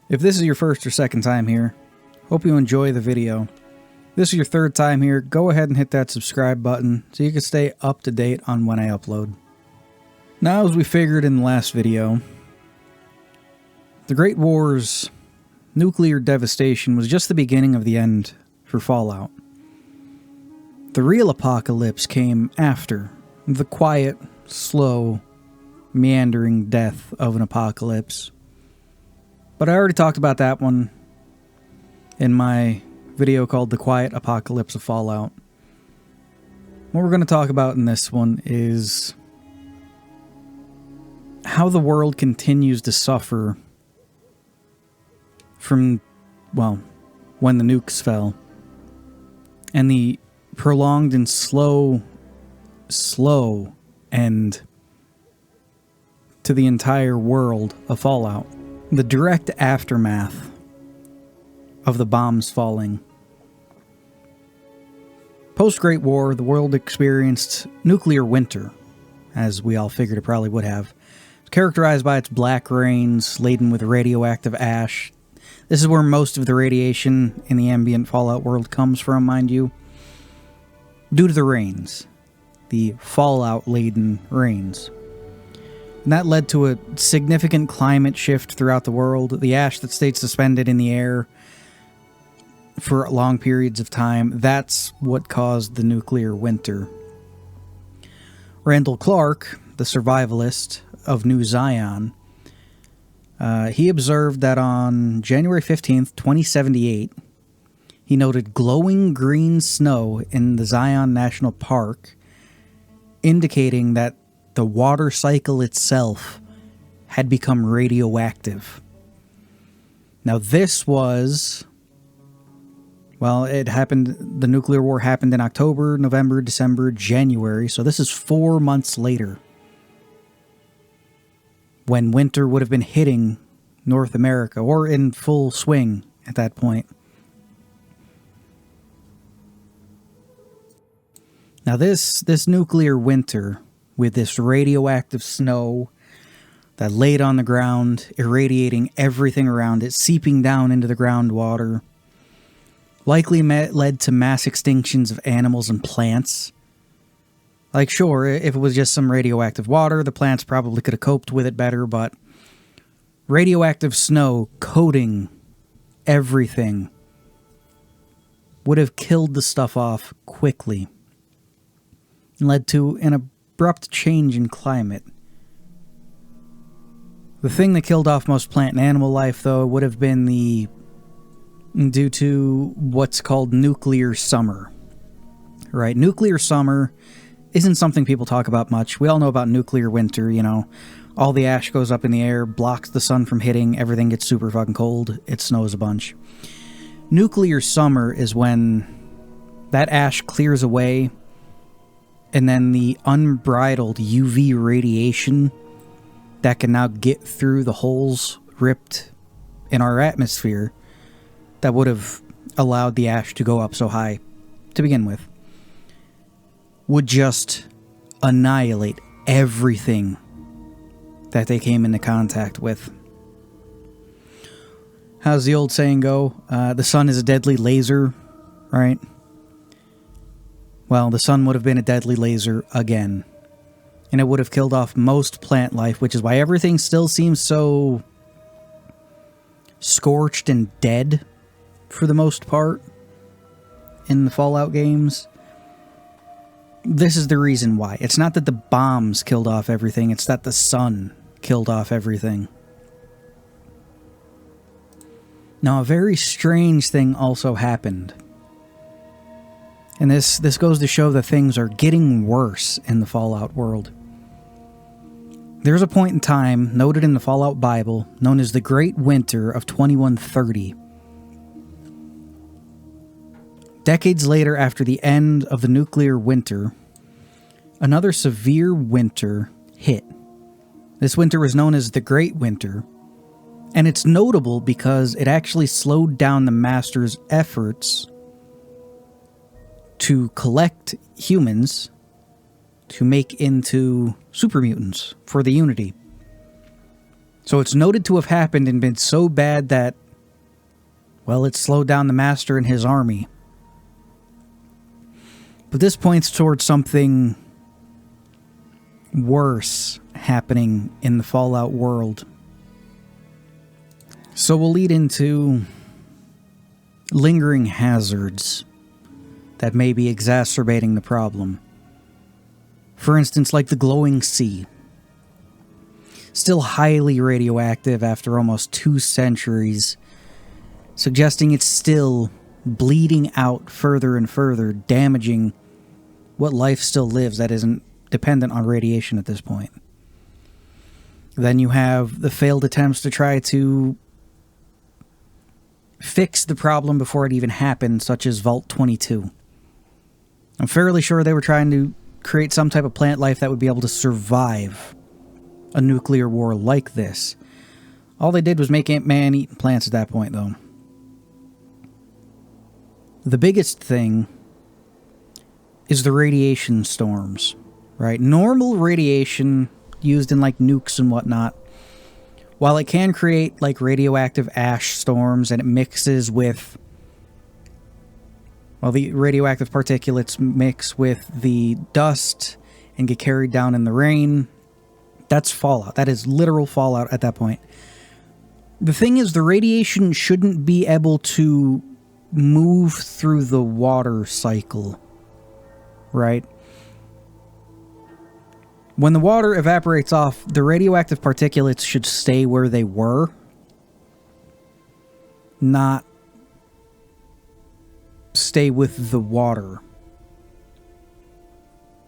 If this is your first or second time here, hope you enjoy the video. If this is your third time here, go ahead and hit that subscribe button so you can stay up to date on when I upload. Now, as we figured in the last video, the Great War's nuclear devastation was just the beginning of the end for Fallout. The real apocalypse came after the quiet, slow, meandering death of an apocalypse. But I already talked about that one in my video called The Quiet Apocalypse of Fallout. What we're going to talk about in this one is how the world continues to suffer from, well, when the nukes fell, and the prolonged and slow end to the entire world of Fallout. The direct aftermath of the bombs falling. Post-Great War, the world experienced nuclear winter, as we all figured it probably would have. It's characterized by its black rains laden with radioactive ash. This is where most of the radiation in the ambient Fallout world comes from, mind you. Due to the rains. The Fallout-laden rains. And that led to a significant climate shift throughout the world. The ash that stayed suspended in the air for long periods of time, that's what caused the nuclear winter. Randall Clark, the survivalist of New Zion, he observed that on January 15th, 2078, he noted glowing green snow in the Zion National Park, indicating that the water cycle itself had become radioactive. Now this was, well, it happened, the nuclear war happened in October, November, December, January, so this is 4 months later, when winter would have been hitting North America, or in full swing at that point. Now this nuclear winter, with this radioactive snow that laid on the ground, irradiating everything around it, seeping down into the groundwater, likely led to mass extinctions of animals and plants. Like, sure, if it was just some radioactive water, the plants probably could have coped with it better, but radioactive snow coating everything would have killed the stuff off quickly and led to an abrupt change in climate. The thing that killed off most plant and animal life, though, would have been due to what's called nuclear summer. Right? Nuclear summer isn't something people talk about much. We all know about nuclear winter, you know. All the ash goes up in the air, blocks the sun from hitting, everything gets super fucking cold, it snows a bunch. Nuclear summer is when that ash clears away, and then the unbridled UV radiation that can now get through the holes ripped in our atmosphere that would have allowed the ash to go up so high to begin with, would just annihilate everything that they came into contact with. How's the old saying go? The sun is a deadly laser, right? Well, the sun would have been a deadly laser again. And it would have killed off most plant life, which is why everything still seems so scorched and dead for the most part in the Fallout games. This is the reason why. It's not that the bombs killed off everything, it's that the sun killed off everything. Now, a very strange thing also happened. And this goes to show that things are getting worse in the Fallout world. There's a point in time, noted in the Fallout Bible, known as the Great Winter of 2130. Decades later, after the end of the nuclear winter, another severe winter hit. This winter was known as the Great Winter, and it's notable because it actually slowed down the Master's efforts to collect humans to make into super mutants for the Unity. So it's noted to have happened and been so bad that, well, it slowed down the Master and his army. But this points towards something worse happening in the Fallout world. So we'll lead into lingering hazards that may be exacerbating the problem. For instance, like the glowing sea. Still highly radioactive after almost 2 centuries, suggesting it's still bleeding out further and further, damaging what life still lives that isn't dependent on radiation at this point. Then you have the failed attempts to try to fix the problem before it even happened, such as Vault 22. I'm fairly sure they were trying to create some type of plant life that would be able to survive a nuclear war like this. All they did was make Ant-Man eating plants at that point, though. The biggest thing is the radiation storms, right? Normal radiation used in like nukes and whatnot, while it can create like radioactive ash storms and it mixes with, well, the radioactive particulates mix with the dust and get carried down in the rain, that's fallout. That is literal fallout at that point. The thing is, the radiation shouldn't be able to move through the water cycle, right? When the water evaporates off, the radioactive particulates should stay where they were, not stay with the water.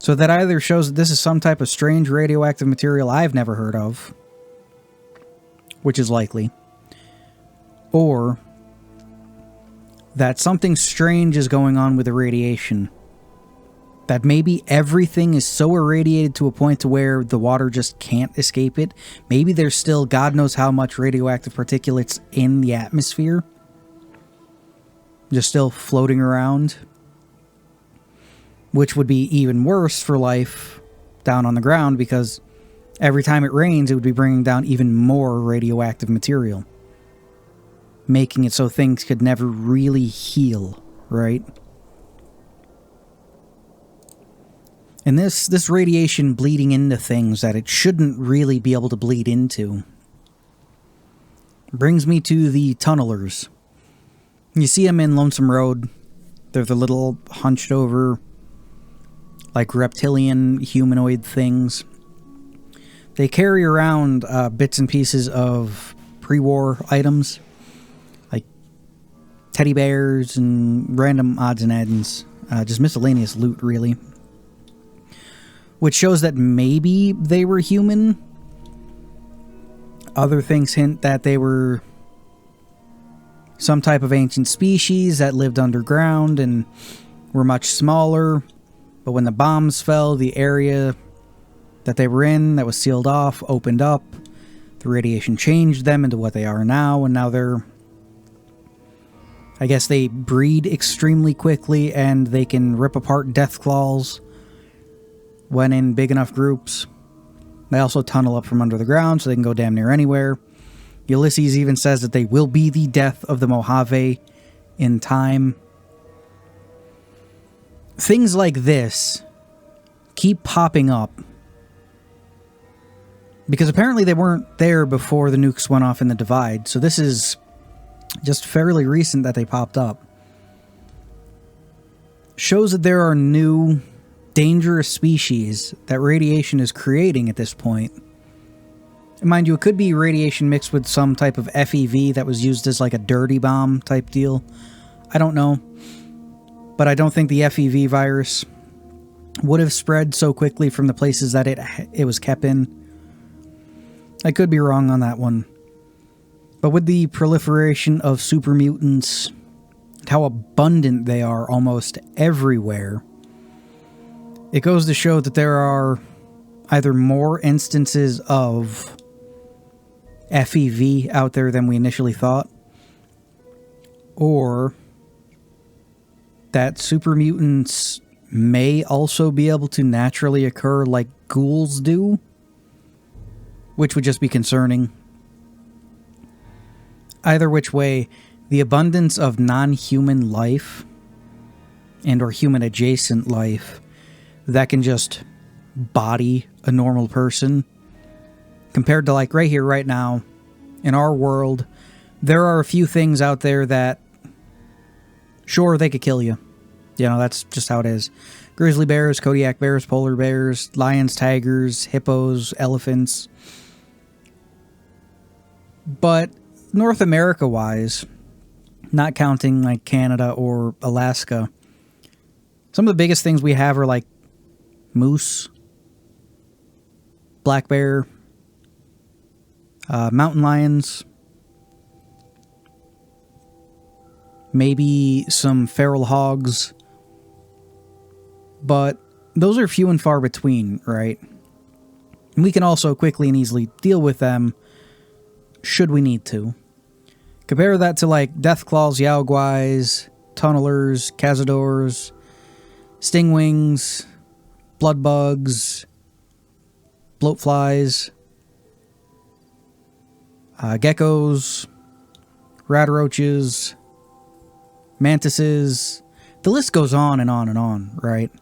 So that either shows that this is some type of strange radioactive material I've never heard of, which is likely, or that something strange is going on with the radiation. That maybe everything is so irradiated to a point to where the water just can't escape it. Maybe there's still God knows how much radioactive particulates in the atmosphere, just still floating around, which would be even worse for life down on the ground, because every time it rains, it would be bringing down even more radioactive material, making it so things could never really heal, right? And this radiation bleeding into things that it shouldn't really be able to bleed into brings me to the tunnelers. You see them in Lonesome Road. They're the little hunched over, like reptilian humanoid things. They carry around bits and pieces of pre-war items, like teddy bears and random odds and ends. Just miscellaneous loot, really. Which shows that maybe they were human. Other things hint that they were some type of ancient species that lived underground and were much smaller. But when the bombs fell, the area that they were in that was sealed off opened up. The radiation changed them into what they are now, and now they're, I guess they breed extremely quickly and they can rip apart death claws when in big enough groups. They also tunnel up from under the ground, so they can go damn near anywhere. Ulysses even says that they will be the death of the Mojave in time. Things like this keep popping up, because apparently they weren't there before the nukes went off in the Divide, so this is just fairly recent that they popped up. Shows that there are new dangerous species that radiation is creating at this point. And mind you, it could be radiation mixed with some type of FEV that was used as like a dirty bomb type deal. I don't know. But I don't think the FEV virus would have spread so quickly from the places that it was kept in. I could be wrong on that one. But with the proliferation of super mutants, how abundant they are almost everywhere, it goes to show that there are either more instances of FEV out there than we initially thought, or that super mutants may also be able to naturally occur like ghouls do, which would just be concerning. Either which way, the abundance of non-human life and or human adjacent life that can just body a normal person, compared to like right here, right now, in our world, there are a few things out there that, sure, they could kill you. You know, that's just how it is. Grizzly bears, Kodiak bears, polar bears, lions, tigers, hippos, elephants. But North America-wise, not counting like Canada or Alaska, some of the biggest things we have are like moose, black bear, mountain lions, maybe some feral hogs, but those are few and far between, right? And we can also quickly and easily deal with them should we need to. Compare that to like deathclaws, yaoguais, tunnelers, cazadors, stingwings, bloodbugs, bloatflies, geckos, radroaches, mantises. The list goes on and on and on, right?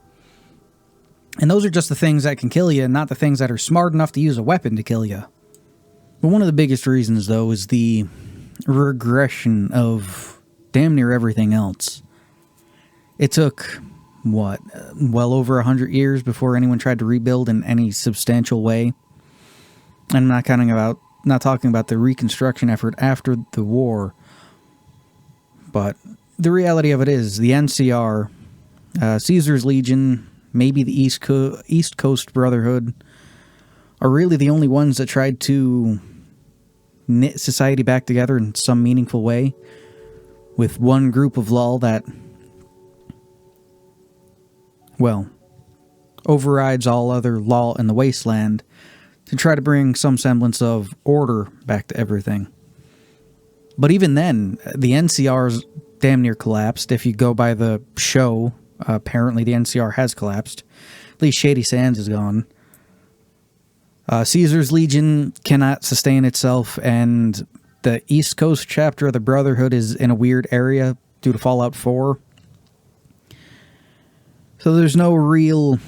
And those are just the things that can kill you, and not the things that are smart enough to use a weapon to kill you. But one of the biggest reasons, though, is the regression of damn near everything else. It took, what, well over 100 years before anyone tried to rebuild in any substantial way. And I'm not talking about the reconstruction effort after the war, but the reality of it is the NCR, Caesar's Legion, maybe the East Coast Brotherhood are really the only ones that tried to knit society back together in some meaningful way, with one group of law that, well, overrides all other law in the wasteland to try to bring some semblance of order back to everything. But even then, the NCR's damn near collapsed. If you go by the show, apparently the NCR has collapsed. At least Shady Sands is gone. Caesar's Legion cannot sustain itself, and the East Coast chapter of the Brotherhood is in a weird area due to Fallout 4. So there's no real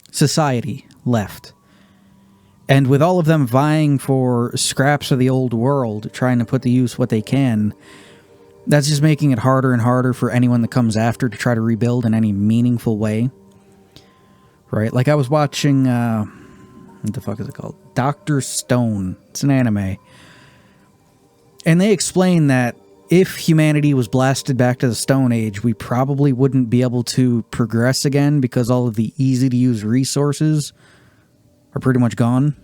society left. And with all of them vying for scraps of the old world, trying to put to use what they can, that's just making it harder and harder for anyone that comes after to try to rebuild in any meaningful way. Right? Like I was watching, what the fuck is it called? Dr. Stone. It's an anime. And they explain that if humanity was blasted back to the Stone Age, we probably wouldn't be able to progress again because all of the easy-to-use resources are pretty much gone.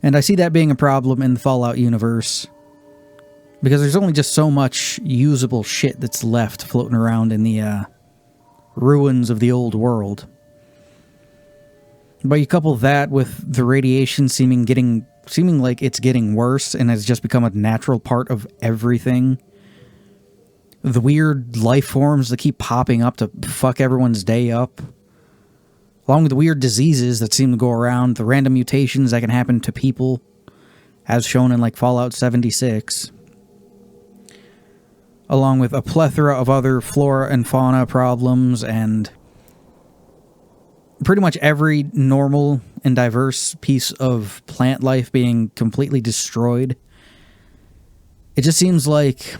And I see that being a problem in the Fallout universe, because there's only just so much usable shit that's left floating around in the ruins of the old world. But you couple that with the radiation seeming like it's getting worse and has just become a natural part of everything. The weird life forms that keep popping up to fuck everyone's day up. Along with the weird diseases that seem to go around, the random mutations that can happen to people, as shown in like Fallout 76. Along with a plethora of other flora and fauna problems, and pretty much every normal and diverse piece of plant life being completely destroyed. It just seems like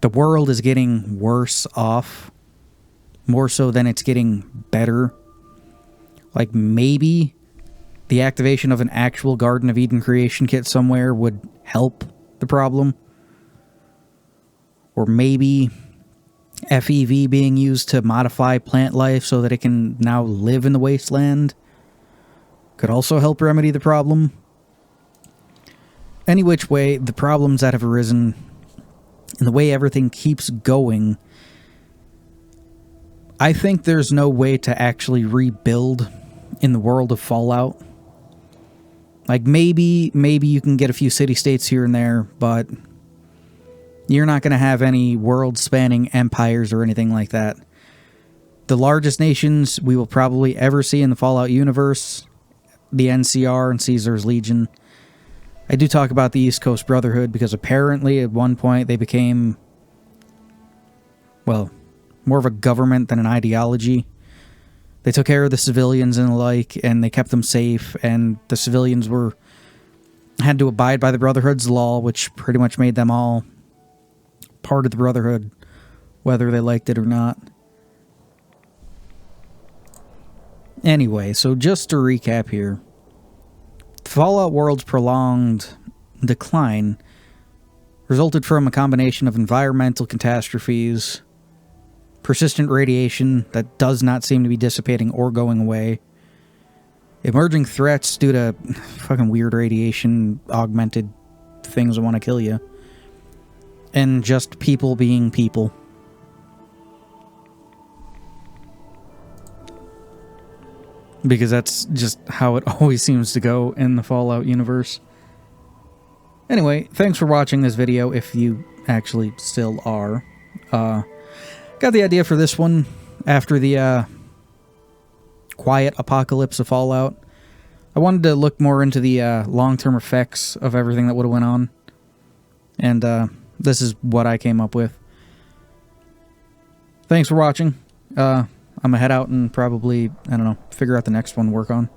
the world is getting worse off, more so than it's getting better. Like maybe the activation of an actual Garden of Eden creation kit somewhere would help the problem. Or maybe FEV being used to modify plant life so that it can now live in the wasteland could also help remedy the problem. Any which way, the problems that have arisen and the way everything keeps going, I think there's no way to actually rebuild in the world of Fallout. Like maybe you can get a few city-states here and there, but you're not going to have any world-spanning empires or anything like that. The largest nations we will probably ever see in the Fallout universe, the NCR and Caesar's Legion. I do talk about the East Coast Brotherhood because apparently at one point they became, well, more of a government than an ideology. They took care of the civilians and the like, and they kept them safe, and the civilians had to abide by the Brotherhood's law, which pretty much made them all part of the Brotherhood, whether they liked it or not. Anyway, so just to recap here, Fallout World's prolonged decline resulted from a combination of environmental catastrophes, persistent radiation that does not seem to be dissipating or going away, emerging threats due to fucking weird radiation augmented things that want to kill you, and just people being people. Because that's just how it always seems to go in the Fallout universe. Anyway, thanks for watching this video, if you actually still are. Got the idea for this one after the quiet apocalypse of Fallout. I wanted to look more into the long-term effects of everything that would have went on. And this is what I came up with. Thanks for watching. I'm gonna head out and probably, I don't know, figure out the next one to work on.